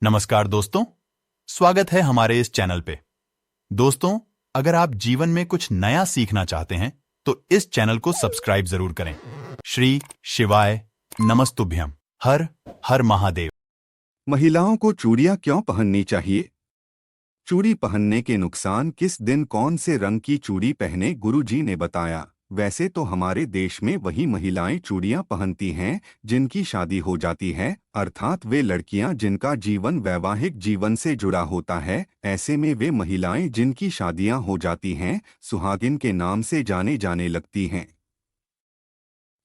नमस्कार दोस्तों, स्वागत है हमारे इस चैनल पे। दोस्तों, अगर आप जीवन में कुछ नया सीखना चाहते हैं तो इस चैनल को सब्सक्राइब जरूर करें। श्री शिवाय नमस्तुभ्यम। हर हर महादेव। महिलाओं को चूड़ियां क्यों पहननी चाहिए? चूड़ी पहनने के नुकसान। किस दिन कौन से रंग की चूड़ी पहने, गुरुजी ने बताया। वैसे तो हमारे देश में वही महिलाएं चूड़ियां पहनती हैं जिनकी शादी हो जाती है, अर्थात वे लड़कियां जिनका जीवन वैवाहिक जीवन से जुड़ा होता है। ऐसे में वे महिलाएं जिनकी शादियां हो जाती हैं सुहागिन के नाम से जाने जाने लगती हैं।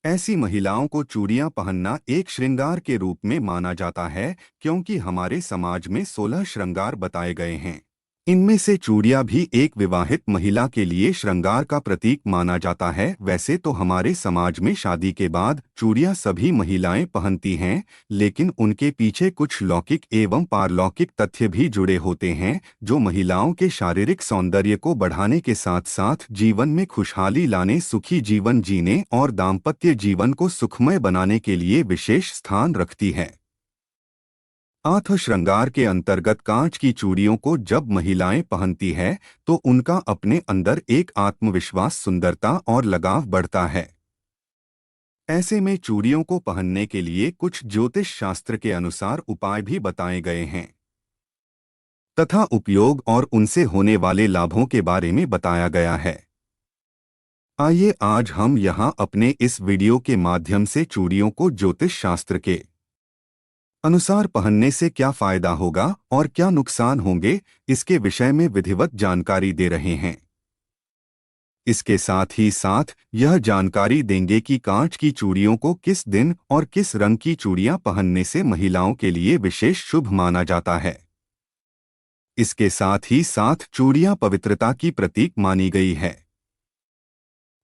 ऐसी महिलाओं को चूड़ियां पहनना एक श्रृंगार के रूप में माना जाता है, क्योंकि हमारे समाज में 16 श्रृंगार बताए गए हैं। इनमें से चूड़ियां भी एक विवाहित महिला के लिए श्रृंगार का प्रतीक माना जाता है। वैसे तो हमारे समाज में शादी के बाद चूड़ियां सभी महिलाएं पहनती हैं, लेकिन उनके पीछे कुछ लौकिक एवं पारलौकिक तथ्य भी जुड़े होते हैं, जो महिलाओं के शारीरिक सौंदर्य को बढ़ाने के साथ साथ जीवन में खुशहाली लाने, सुखी जीवन जीने और दाम्पत्य जीवन को सुखमय बनाने के लिए विशेष स्थान रखती है। आठ श्रृंगार के अंतर्गत कांच की चूड़ियों को जब महिलाएं पहनती है तो उनका अपने अंदर एक आत्मविश्वास, सुंदरता और लगाव बढ़ता है। ऐसे में चूड़ियों को पहनने के लिए कुछ ज्योतिष शास्त्र के अनुसार उपाय भी बताए गए हैं तथा उपयोग और उनसे होने वाले लाभों के बारे में बताया गया है। आइए आज हम यहां अपने इस वीडियो के माध्यम से चूड़ियों को ज्योतिष शास्त्र के अनुसार पहनने से क्या फायदा होगा और क्या नुकसान होंगे, इसके विषय में विधिवत जानकारी दे रहे हैं। इसके साथ ही साथ यह जानकारी देंगे कि कांच की चूड़ियों को किस दिन और किस रंग की चूड़ियां पहनने से महिलाओं के लिए विशेष शुभ माना जाता है। इसके साथ ही साथ चूड़ियां पवित्रता की प्रतीक मानी गई है।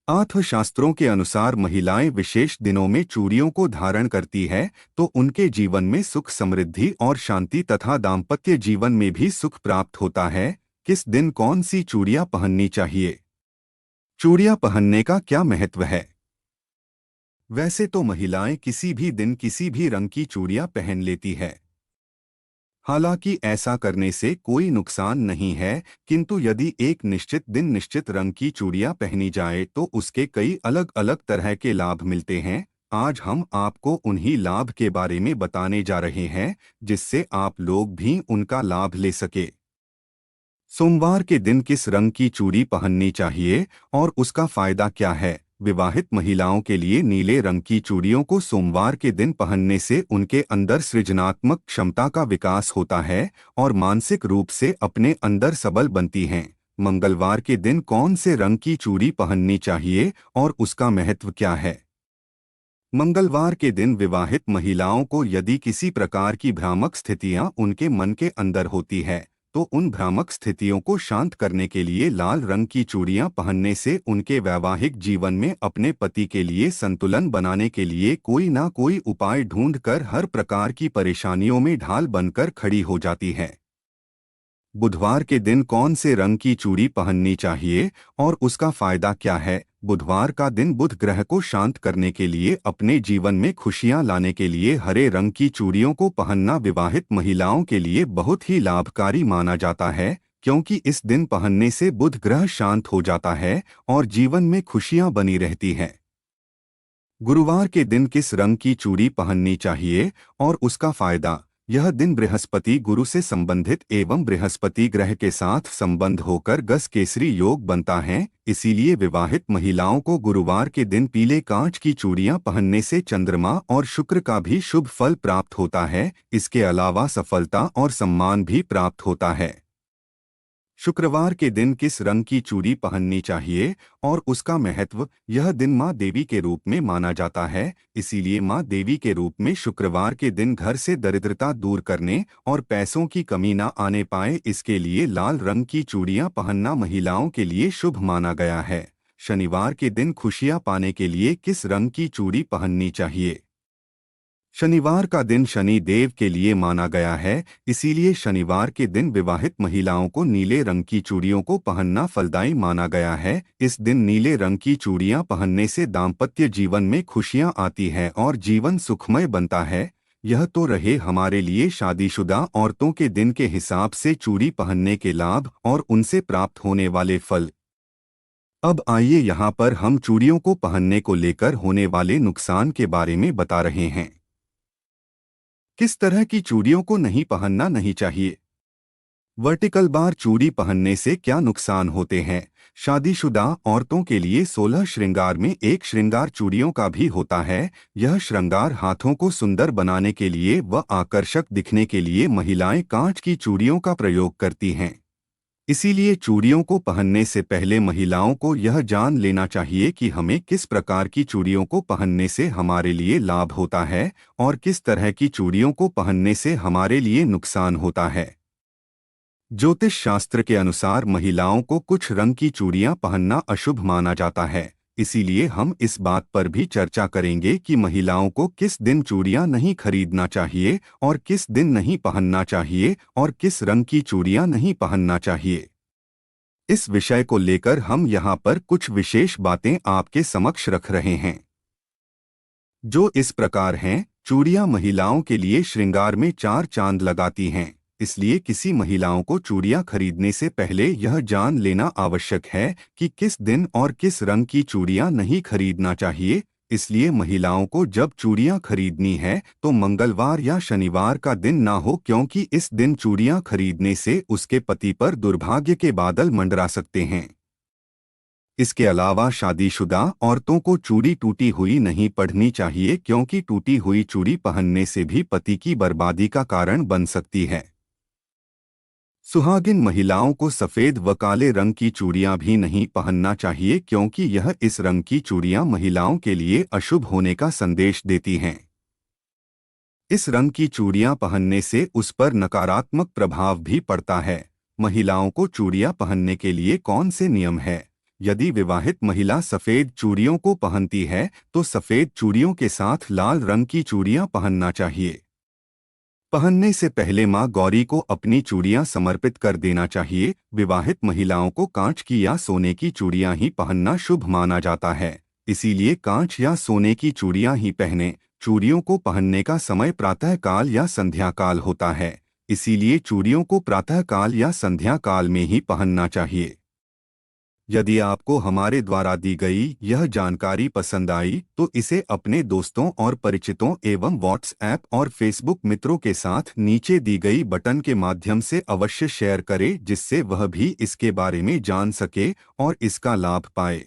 आठ शास्त्रों के अनुसार महिलाएं विशेष दिनों में चूड़ियों को धारण करती है तो उनके जीवन में सुख, समृद्धि और शांति तथा दाम्पत्य जीवन में भी सुख प्राप्त होता है। किस दिन कौन सी चूड़ियां पहननी चाहिए? चूड़ियां पहनने का क्या महत्व है? वैसे तो महिलाएं किसी भी दिन किसी भी रंग की चूड़ियां पहन लेती है। हालांकि ऐसा करने से कोई नुकसान नहीं है, किंतु यदि एक निश्चित दिन निश्चित रंग की चूड़ियां पहनी जाए तो उसके कई अलग अलग तरह के लाभ मिलते हैं। आज हम आपको उन्हीं लाभ के बारे में बताने जा रहे हैं जिससे आप लोग भी उनका लाभ ले सके। सोमवार के दिन किस रंग की चूड़ी पहननी चाहिए और उसका फायदा क्या है? विवाहित महिलाओं के लिए नीले रंग की चूड़ियों को सोमवार के दिन पहनने से उनके अंदर सृजनात्मक क्षमता का विकास होता है और मानसिक रूप से अपने अंदर सबल बनती हैं। मंगलवार के दिन कौन से रंग की चूड़ी पहननी चाहिए और उसका महत्व क्या है? मंगलवार के दिन विवाहित महिलाओं को यदि किसी प्रकार की भ्रामक स्थितियां उनके मन के अंदर होती है तो उन भ्रामक स्थितियों को शांत करने के लिए लाल रंग की चूड़ियां पहनने से उनके वैवाहिक जीवन में अपने पति के लिए संतुलन बनाने के लिए कोई ना कोई उपाय ढूंढकर हर प्रकार की परेशानियों में ढाल बनकर खड़ी हो जाती है। बुधवार के दिन कौन से रंग की चूड़ी पहननी चाहिए और उसका फायदा क्या है? बुधवार का दिन बुध ग्रह को शांत करने के लिए, अपने जीवन में खुशियां लाने के लिए हरे रंग की चूड़ियों को पहनना विवाहित महिलाओं के लिए बहुत ही लाभकारी माना जाता है, क्योंकि इस दिन पहनने से बुध ग्रह शांत हो जाता है और जीवन में खुशियां बनी रहती हैं। गुरुवार के दिन किस रंग की चूड़ी पहननी चाहिए और उसका फायदा? यह दिन बृहस्पति गुरु से संबंधित एवं बृहस्पति ग्रह के साथ संबंध होकर गस केसरी योग बनता है। इसीलिए विवाहित महिलाओं को गुरुवार के दिन पीले कांच की चूड़ियां पहनने से चंद्रमा और शुक्र का भी शुभ फल प्राप्त होता है। इसके अलावा सफलता और सम्मान भी प्राप्त होता है। शुक्रवार के दिन किस रंग की चूड़ी पहननी चाहिए और उसका महत्व? यह दिन मां देवी के रूप में माना जाता है, इसीलिए मां देवी के रूप में शुक्रवार के दिन घर से दरिद्रता दूर करने और पैसों की कमी न आने पाए, इसके लिए लाल रंग की चूड़ियां पहनना महिलाओं के लिए शुभ माना गया है। शनिवार के दिन खुशियां पाने के लिए किस रंग की चूड़ी पहननी चाहिए? शनिवार का दिन शनि देव के लिए माना गया है, इसीलिए शनिवार के दिन विवाहित महिलाओं को नीले रंग की चूड़ियों को पहनना फलदायी माना गया है। इस दिन नीले रंग की चूड़ियां पहनने से दाम्पत्य जीवन में खुशियां आती हैं और जीवन सुखमय बनता है। यह तो रहे हमारे लिए शादीशुदा औरतों के दिन के हिसाब से चूड़ी पहनने के लाभ और उनसे प्राप्त होने वाले फल। अब आइए यहाँ पर हम चूड़ियों को पहनने को लेकर होने वाले नुकसान के बारे में बता रहे हैं। किस तरह की चूड़ियों को नहीं पहनना नहीं चाहिए? वर्टिकल बार चूड़ी पहनने से क्या नुकसान होते हैं? शादीशुदा औरतों के लिए 16 श्रृंगार में एक श्रृंगार चूड़ियों का भी होता है। यह श्रृंगार हाथों को सुंदर बनाने के लिए व आकर्षक दिखने के लिए महिलाएं कांच की चूड़ियों का प्रयोग करती हैं। इसीलिए चूड़ियों को पहनने से पहले महिलाओं को यह जान लेना चाहिए कि हमें किस प्रकार की चूड़ियों को पहनने से हमारे लिए लाभ होता है और किस तरह की चूड़ियों को पहनने से हमारे लिए नुकसान होता है। ज्योतिष शास्त्र के अनुसार महिलाओं को कुछ रंग की चूड़ियां पहनना अशुभ माना जाता है। इसीलिए हम इस बात पर भी चर्चा करेंगे कि महिलाओं को किस दिन चूड़ियां नहीं खरीदना चाहिए और किस दिन नहीं पहनना चाहिए और किस रंग की चूड़ियां नहीं पहनना चाहिए। इस विषय को लेकर हम यहाँ पर कुछ विशेष बातें आपके समक्ष रख रहे हैं, जो इस प्रकार हैं। चूड़ियां महिलाओं के लिए श्रृंगार में चार चांद लगाती हैं। इसलिए किसी महिलाओं को चूड़ियां खरीदने से पहले यह जान लेना आवश्यक है कि किस दिन और किस रंग की चूड़ियां नहीं खरीदना चाहिए। इसलिए महिलाओं को जब चूड़ियां खरीदनी है तो मंगलवार या शनिवार का दिन ना हो, क्योंकि इस दिन चूड़ियां खरीदने से उसके पति पर दुर्भाग्य के बादल मंडरा सकते हैं। इसके अलावा शादीशुदा औरतों को चूड़ी टूटी हुई नहीं पहननी चाहिए, क्योंकि टूटी हुई चूड़ी पहनने से भी पति की बर्बादी का कारण बन सकती है। सुहागिन महिलाओं को सफेद व काले रंग की चूड़ियां भी नहीं पहनना चाहिए, क्योंकि यह इस रंग की चूड़ियां महिलाओं के लिए अशुभ होने का संदेश देती हैं। इस रंग की चूड़ियां पहनने से उस पर नकारात्मक प्रभाव भी पड़ता है। महिलाओं को चूड़ियां पहनने के लिए कौन से नियम है? यदि विवाहित महिला सफेद चूड़ियों को पहनती है तो सफेद चूड़ियों के साथ लाल रंग की चूड़ियां पहनना चाहिए। पहनने से पहले मां गौरी को अपनी चूड़ियां समर्पित कर देना चाहिए। विवाहित महिलाओं को कांच की या सोने की चूड़ियां ही पहनना शुभ माना जाता है। इसीलिए कांच या सोने की चूड़ियां ही पहने। चूड़ियों को पहनने का समय प्रातःकाल या संध्या काल होता है। इसीलिए चूड़ियों को प्रातःकाल या संध्या काल में ही पहनना चाहिए। यदि आपको हमारे द्वारा दी गई यह जानकारी पसंद आई तो इसे अपने दोस्तों और परिचितों एवं व्हाट्सएप और फेसबुक मित्रों के साथ नीचे दी गई बटन के माध्यम से अवश्य शेयर करें, जिससे वह भी इसके बारे में जान सके और इसका लाभ पाए।